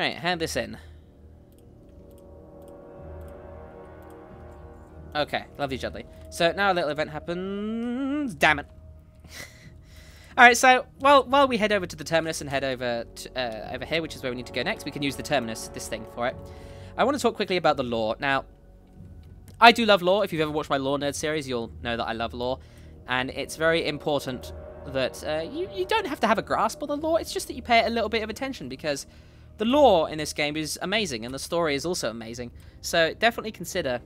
Alright, hand this in. Okay, lovely jubbly. So now a little event happens. Damn it. Alright, so while we head over to the terminus and head over to, over here, which is where we need to go next, we can use the terminus, this thing, for it. I want to talk quickly about the lore. Now, I do love lore. If you've ever watched my Lore Nerd series, you'll know that I love lore. And it's very important that you don't have to have a grasp of the lore. It's just that you pay it a little bit of attention, because the lore in this game is amazing, and the story is also amazing. So definitely consider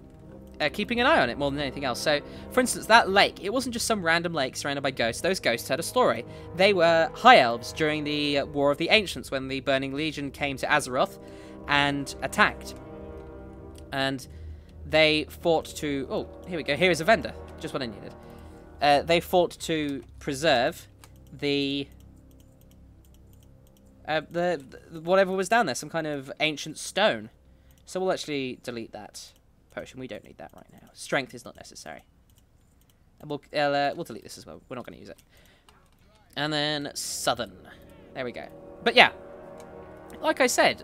keeping an eye on it more than anything else. So, for instance, that lake, it wasn't just some random lake surrounded by ghosts. Those ghosts had a story. They were High Elves during the War of the Ancients, when the Burning Legion came to Azeroth and attacked. And they fought to... Oh, here we go. Here is a vendor. Just what I needed. They fought to preserve the whatever was down there, some kind of ancient stone. So we'll actually delete that potion. We don't need that right now. Strength is not necessary. And we'll delete this as well. We're not going to use it. And then Southern. There we go. But yeah, like I said,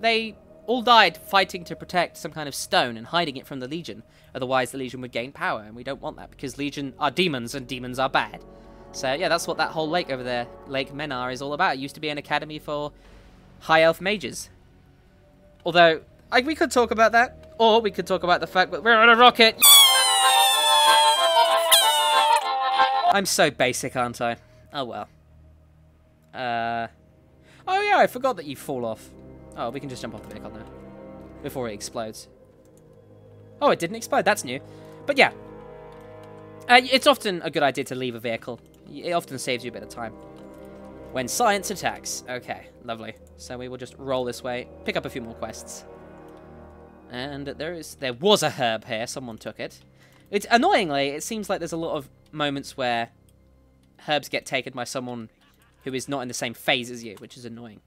they all died fighting to protect some kind of stone and hiding it from the Legion. Otherwise, the Legion would gain power, and we don't want that, because Legion are demons, and demons are bad. So yeah, that's what that whole lake over there, Lake Menar, is all about. It used to be an academy for High Elf mages. Although, we could talk about that, or we could talk about the fact that we're on a rocket. I'm so basic, aren't I? Oh well. Oh yeah, I forgot that you fall off. Oh, we can just jump off the vehicle now. Before it explodes. Oh, it didn't explode. That's new. But yeah. It's often a good idea to leave a vehicle. It often saves you a bit of time. When science attacks. Okay, lovely. So we will just roll this way. Pick up a few more quests. And there was a herb here. Someone took it. It's annoyingly, it seems like there's a lot of moments where herbs get taken by someone who is not in the same phase as you, which is annoying.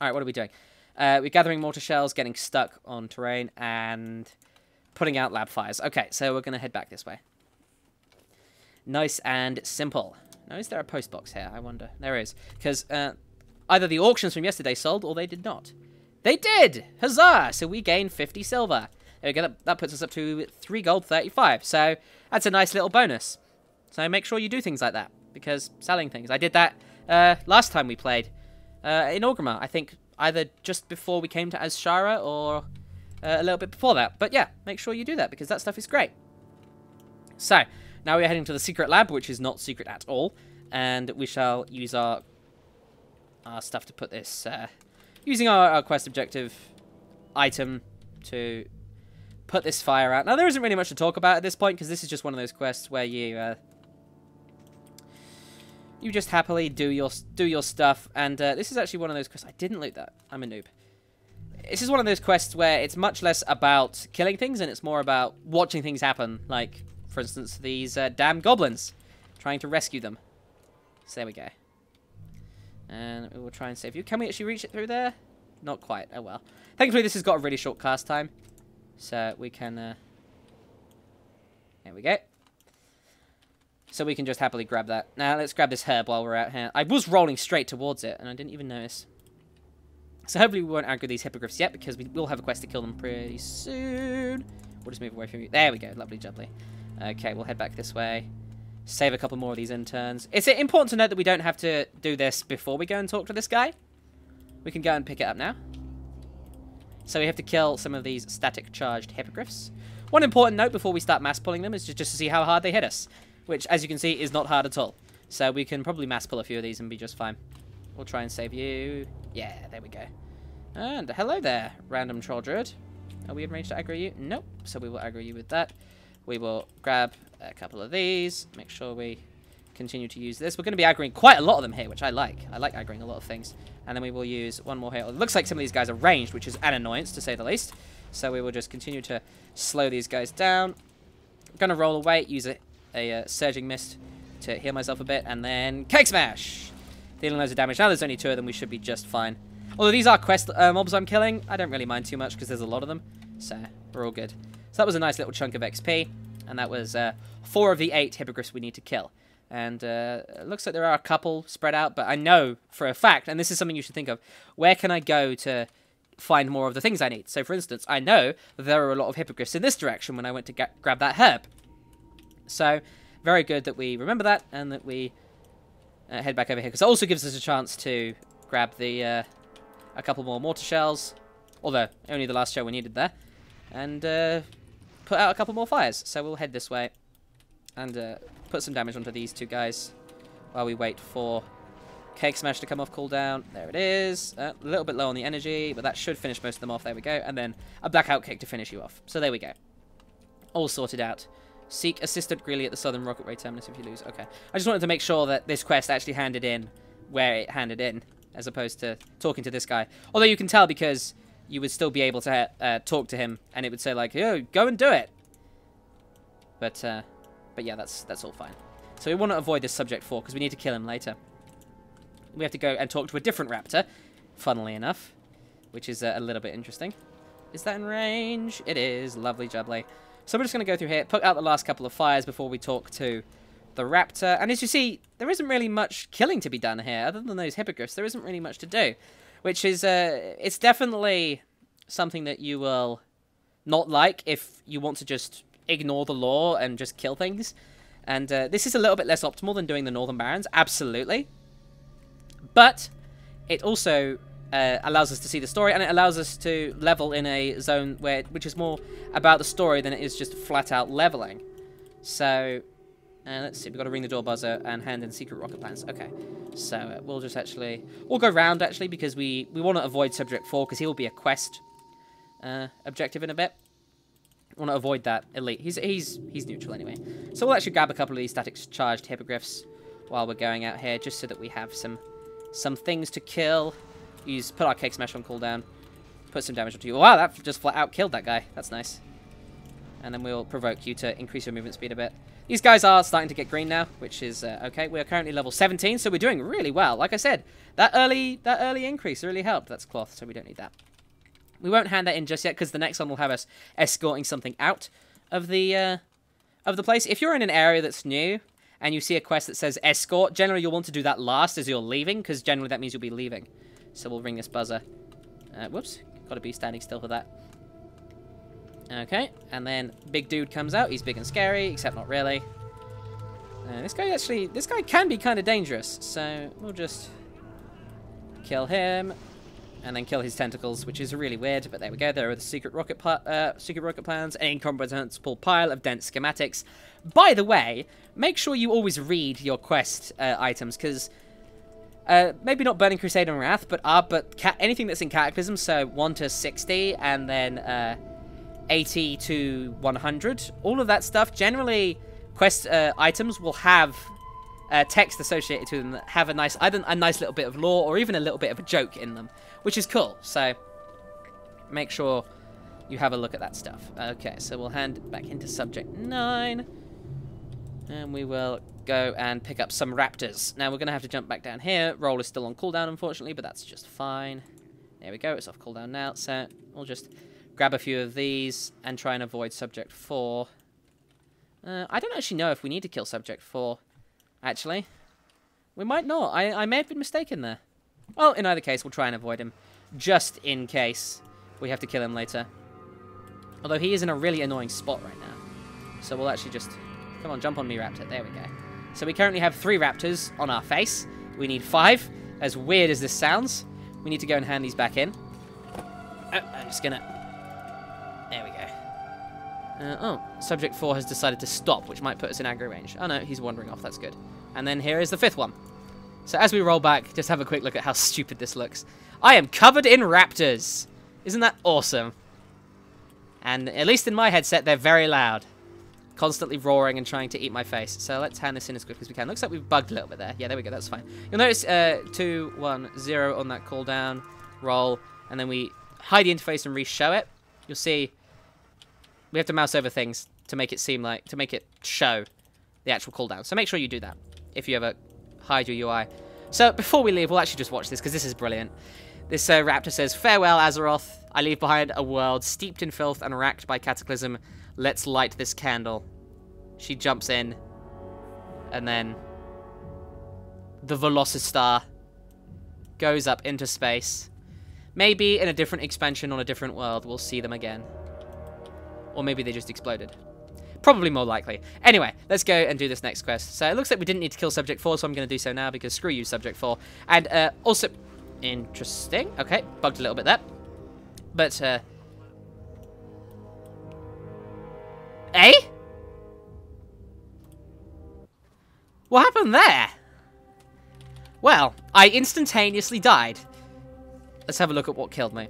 Alright, what are we doing? We're gathering mortar shells, getting stuck on terrain, and putting out lab fires. Okay, so we're going to head back this way. Nice and simple. Now, is there a post box here? I wonder. There is. Because either the auctions from yesterday sold, or they did not. They did! Huzzah! So we gained 50 silver. There we go. That puts us up to 3 gold, 35. So that's a nice little bonus. So make sure you do things like that, because selling things. I did that last time we played in Orgrimmar. I think either just before we came to Azshara or a little bit before that. But yeah, make sure you do that, because that stuff is great. So now we're heading to the secret lab, which is not secret at all. And we shall use our stuff to put this... using our quest objective item to put this fire out. Now, there isn't really much to talk about at this point, because this is just one of those quests where you just happily do your stuff. And this is actually one of those quests... I didn't loot that. I'm a noob. This is one of those quests where it's much less about killing things, and it's more about watching things happen. Like, for instance, these damn goblins. Trying to rescue them. So there we go. And we will try and save you. Can we actually reach it through there? Not quite. Oh well. Thankfully, this has got a really short cast time. So we can... there we go. So we can just happily grab that. Now, let's grab this herb while we're out here. I was rolling straight towards it, and I didn't even notice. So hopefully we won't aggro these hippogriffs yet, because we will have a quest to kill them pretty soon. We'll just move away from you. There we go. Lovely jubbly. Okay, we'll head back this way. Save a couple more of these interns. It's important to note that we don't have to do this before we go and talk to this guy. We can go and pick it up now. So we have to kill some of these static charged hippogriffs. One important note before we start mass pulling them is just to see how hard they hit us. Which, as you can see, is not hard at all. So we can probably mass pull a few of these and be just fine. We'll try and save you. Yeah, there we go. And hello there, random troll druid. Are we in range to aggro you? Nope. So we will aggro you with that. We will grab a couple of these. Make sure we continue to use this. We're going to be aggroing quite a lot of them here, which I like. I like aggroing a lot of things. And then we will use one more here. It looks like some of these guys are ranged, which is an annoyance, to say the least. So we will just continue to slow these guys down. I'm going to roll away, use a Surging Mist to heal myself a bit, and then Cake Smash! Dealing loads of damage. Now there's only 2 of them, we should be just fine. Although these are quest mobs I'm killing, I don't really mind too much because there's a lot of them. So we're all good. So that was a nice little chunk of XP, and that was 4 of the 8 hippogriffs we need to kill. And it looks like there are a couple spread out, but I know for a fact, and this is something you should think of, where can I go to find more of the things I need? So, for instance, I know that there are a lot of hippogriffs in this direction when I went to grab that herb. So, very good that we remember that, and that we head back over here, because it also gives us a chance to grab the a couple more mortar shells, although only the last shell we needed there, and put out a couple more fires. So we'll head this way and put some damage onto these two guys while we wait for Cake Smash to come off cooldown. There it is. A little bit low on the energy, but that should finish most of them off. There we go. And then a Blackout Kick to finish you off. So there we go. All sorted out. Seek Assistant Greeley at the Southern Rocket Ray Terminus if you lose. Okay. I just wanted to make sure that this quest actually handed in where it handed in, as opposed to talking to this guy. Although you can tell because you would still be able to talk to him, and it would say like, "Yo, go and do it." But yeah, that's all fine. So we want to avoid this subject 4 because we need to kill him later. We have to go and talk to a different raptor, funnily enough, which is a little bit interesting. Is that in range? It is. Lovely jubbly. So we're just going to go through here, put out the last couple of fires before we talk to the raptor. And as you see, there isn't really much killing to be done here. Other than those hippogriffs, there isn't really much to do. Which is, it's definitely something that you will not like if you want to just ignore the law and just kill things. And this is a little bit less optimal than doing the Northern Barrens, absolutely. But it also allows us to see the story, and it allows us to level in a zone which is more about the story than it is just flat out leveling. So let's see, we've got to ring the door buzzer and hand in secret rocket plans. Okay, so we'll just we'll go round actually, because we want to avoid subject 4 because he will be a quest objective in a bit. Want to avoid that elite. He's neutral anyway. So we'll actually grab a couple of these static charged hippogriffs while we're going out here, just so that we have some things to kill. Put our Cake Smash on cooldown. Put some damage onto you. Wow, that just flat out killed that guy. That's nice. And then we'll provoke you to increase your movement speed a bit. These guys are starting to get green now, which is okay. We're currently level 17, so we're doing really well. Like I said, that early increase really helped. That's cloth, so we don't need that. We won't hand that in just yet, because the next one will have us escorting something out of the place. If you're in an area that's new and you see a quest that says escort, generally you'll want to do that last as you're leaving, because generally that means you'll be leaving. So we'll ring this buzzer. Whoops, got to be standing still for that. Okay, and then big dude comes out. He's big and scary, except not really. This guy can be kind of dangerous, so we'll just kill him. And then kill his tentacles, which is really weird, but there we go. There are the secret rocket plans, an incomprehensible pile of dense schematics. By the way, make sure you always read your quest items, because maybe not Burning Crusade and Wrath, but anything that's in Cataclysm, so 1 to 60, and then 80 to 100, all of that stuff. Generally, quest items will have text associated to them that have a nice little bit of lore, or even a little bit of a joke in them, which is cool. So make sure you have a look at that stuff. Okay, so we'll hand back into subject 9, and we will go and pick up some raptors. Now we're going to have to jump back down here. Roll is still on cooldown, unfortunately, but that's just fine. There we go, it's off cooldown now, so we'll just grab a few of these and try and avoid subject 4. I don't actually know if we need to kill subject 4. Actually, we might not. I may have been mistaken there. Well, in either case, we'll try and avoid him, just in case we have to kill him later. Although he is in a really annoying spot right now. So we'll actually just... Come on, jump on me, raptor. There we go. So we currently have 3 raptors on our face. We need 5. As weird as this sounds, we need to go and hand these back in. Oh, I'm just gonna... There we go. Subject 4 has decided to stop, which might put us in aggro range. Oh no, he's wandering off. That's good. And then here is the 5th one. So as we roll back, just have a quick look at how stupid this looks. I am covered in raptors. Isn't that awesome? And at least in my headset, they're very loud. Constantly roaring and trying to eat my face. So let's hand this in as quick as we can. Looks like we've bugged a little bit there. Yeah, there we go. That's fine. You'll notice 2, 1, 0 on that cooldown roll. And then we hide the interface and re-show it. You'll see we have to mouse over things to make it show the actual cooldown. So make sure you do that if you ever hide your UI. So before we leave, we'll actually just watch this because this is brilliant. This raptor says, "Farewell, Azeroth. I leave behind a world steeped in filth and racked by cataclysm. Let's light this candle." She jumps in, and then the Velocistar goes up into space. Maybe in a different expansion on a different world, we'll see them again. Or maybe they just exploded. Probably more likely. Anyway, let's go and do this next quest. So it looks like we didn't need to kill Subject 4, so I'm going to do so now because screw you, Subject 4. And also... Interesting. Okay, bugged a little bit there. But, Eh? What happened there? Well, I instantaneously died. Let's have a look at what killed me.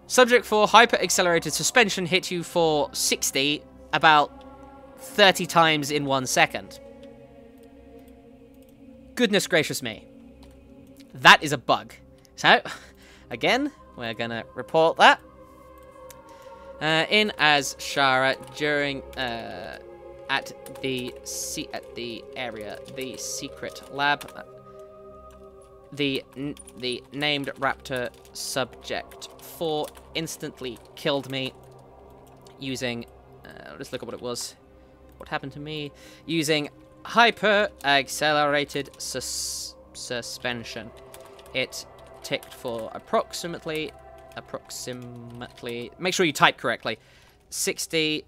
Subject 4 hyper-accelerated suspension hit you for 60 about 30 times in 1 second. Goodness gracious me. That is a bug. So, again, we're going to report that. In as Shara during at the area, the secret lab, the named raptor Subject 4 instantly killed me using let's look at what it was. What happened to me? Using hyper accelerated suspension. It ticked for approximately, make sure you type correctly, 60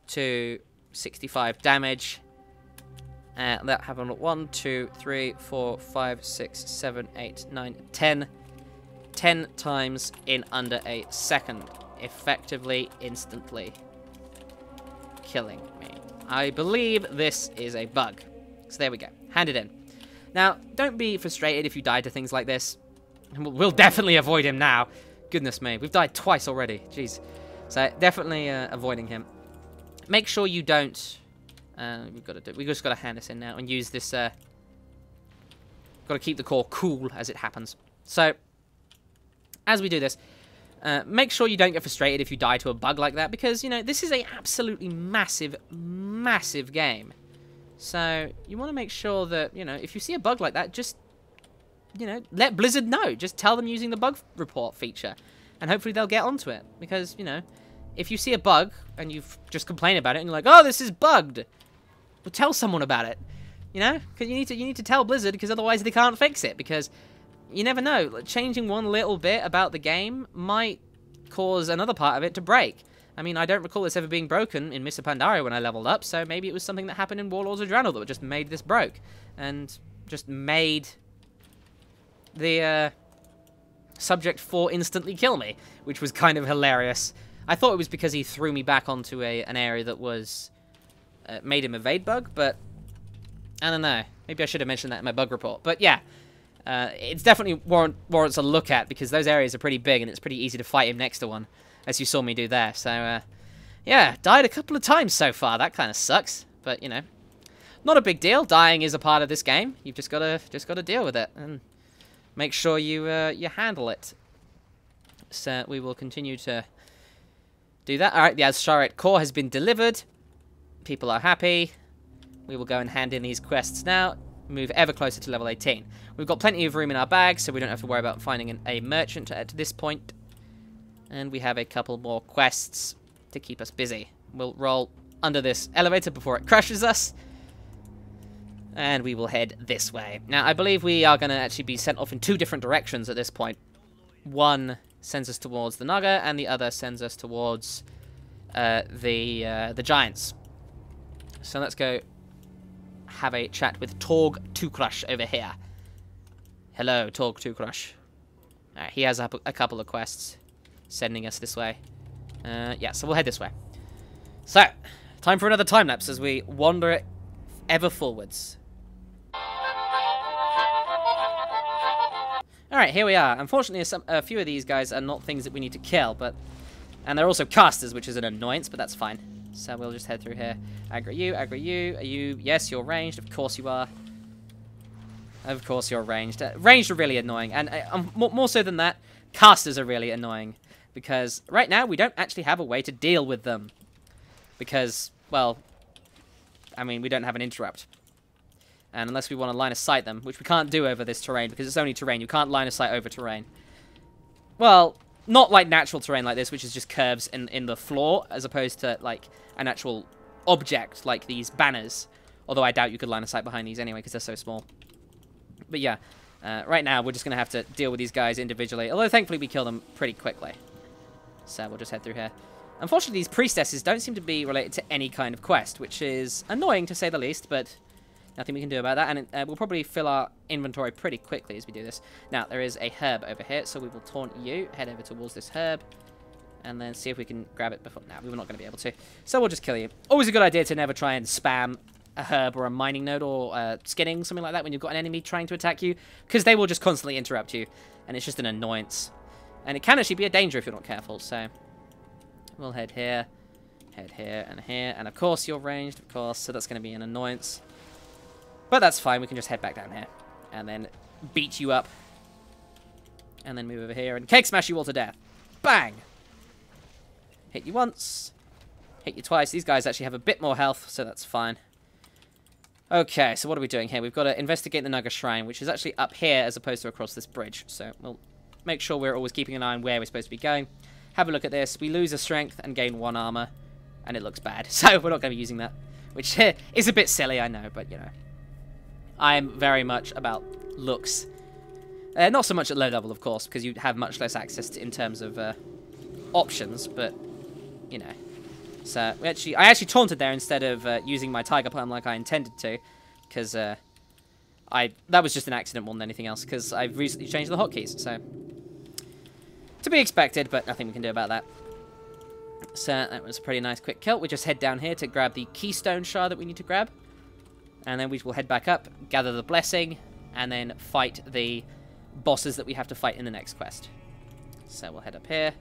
to 65 damage. That happened 1, 2, 3, 4, 5, 6, 7, 8, 9, 10. 10 times in under a second. Effectively, instantly killing me. I believe this is a bug. So there we go. Hand it in. Now, don't be frustrated if you die to things like this. We'll definitely avoid him now. Goodness me. We've died twice already. Jeez. So definitely avoiding him. Make sure you don't... we just got to hand this in now and use this... got to keep the core cool as it happens. So, as we do this, make sure you don't get frustrated if you die to a bug like that, because, you know, this is a absolutely massive, massive game. So, you want to make sure that, you know, if you see a bug like that, just, you know, let Blizzard know. Just tell them using the bug report feature, and hopefully they'll get onto it. Because, you know, if you see a bug and you just complain about it and you're like, oh, this is bugged, well, tell someone about it. You know, because you need to tell Blizzard, because otherwise they can't fix it. Because you never know, changing one little bit about the game might cause another part of it to break. I mean, I don't recall this ever being broken in Mr. Pandaria when I leveled up, so maybe it was something that happened in Warlords of Draenor that just made this broke, and just made the Subject 4 instantly kill me, which was kind of hilarious. I thought it was because he threw me back onto an area that was made him evade bug, but I don't know. Maybe I should have mentioned that in my bug report. But yeah, it's definitely warrants a look at, because those areas are pretty big and it's pretty easy to fight him next to one, as you saw me do there. So yeah, died a couple of times so far. That kind of sucks, but you know, not a big deal. Dying is a part of this game. You've just gotta deal with it and make sure you handle it. So we will continue to do that. All right, the Azsharet core has been delivered. People are happy. We will go and hand in these quests now. Move ever closer to level 18. We've got plenty of room in our bags, so we don't have to worry about finding a merchant at this point. And we have a couple more quests to keep us busy. We'll roll under this elevator before it crushes us. And we will head this way. Now, I believe we are going to actually be sent off in 2 different directions at this point. One sends us towards the Naga, and the other sends us towards the Giants. So let's go have a chat with Torg Tukrush over here. Hello, Torg Tukrush. Alright, he has a couple of quests sending us this way. Yeah, so we'll head this way. So, time for another time lapse as we wander ever forwards. Alright, here we are. Unfortunately, a few of these guys are not things that we need to kill, and they're also casters, which is an annoyance, but that's fine. So we'll just head through here. Aggro you, aggro you. Are you... Yes, you're ranged. Of course you are. Of course you're ranged. Ranged are really annoying. And more so than that, casters are really annoying. Because right now, we don't actually have a way to deal with them. Because, well... I mean, we don't have an interrupt. And unless we want to line of sight them, which we can't do over this terrain, because it's only terrain. You can't line of sight over terrain. Well... Not like natural terrain like this, which is just curves in the floor, as opposed to, like, an actual object, like these banners. Although I doubt you could line of sight behind these anyway, because they're so small. But yeah, right now we're just going to have to deal with these guys individually. Although thankfully we kill them pretty quickly. So we'll just head through here. Unfortunately, these priestesses don't seem to be related to any kind of quest, which is annoying to say the least, but nothing we can do about that. And we'll probably fill our inventory pretty quickly as we do this. Now, there is a herb over here, so we will taunt you. Head over towards this herb. And then see if we can grab it before... Nah, we were not going to be able to. So we'll just kill you. Always a good idea to never try and spam a herb or a mining node or skinning, something like that, when you've got an enemy trying to attack you. Because they will just constantly interrupt you. And it's just an annoyance. And it can actually be a danger if you're not careful. So we'll head here, and here. And of course you're ranged, of course. So that's going to be an annoyance. But that's fine. We can just head back down here. And then beat you up. And then move over here and cake smash you all to death. Bang! Hit you once. Hit you twice. These guys actually have a bit more health, so that's fine. Okay, so what are we doing here? We've got to investigate the Naga Shrine, which is actually up here as opposed to across this bridge. So we'll make sure we're always keeping an eye on where we're supposed to be going. Have a look at this. We lose a strength and gain 1 armor, and it looks bad. So we're not going to be using that, which is a bit silly, I know, but, you know. I'm very much about looks. Not so much at low level, of course, because you have much less access to, in terms of options, but... you know, so I actually taunted there instead of using my tiger palm like I intended to, because that was just an accident more than anything else, because I've recently changed the hotkeys, so to be expected, but nothing we can do about that. So that was a pretty nice quick kill. We just head down here to grab the keystone shard that we need to grab, and then we will head back up, gather the blessing, and then fight the bosses that we have to fight in the next quest. So we'll head up here.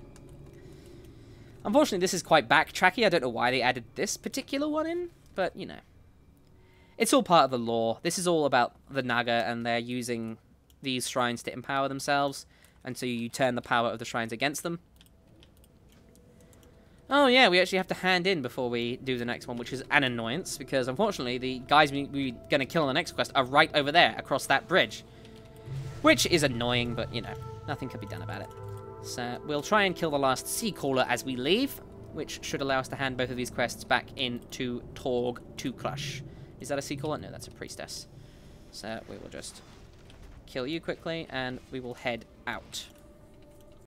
Unfortunately, this is quite backtracky. I don't know why they added this particular one in, but, you know. It's all part of the lore. This is all about the Naga, and they're using these shrines to empower themselves, and so you turn the power of the shrines against them. Oh, yeah, we actually have to hand in before we do the next one, which is an annoyance, because, unfortunately, the guys we're going to kill on the next quest are right over there, across that bridge. Which is annoying, but, you know, nothing can be done about it. So we'll try and kill the last sea caller as we leave, which should allow us to hand both of these quests back into Torg to Crush. Is that a sea caller? No, that's a priestess. So we will just kill you quickly, and we will head out.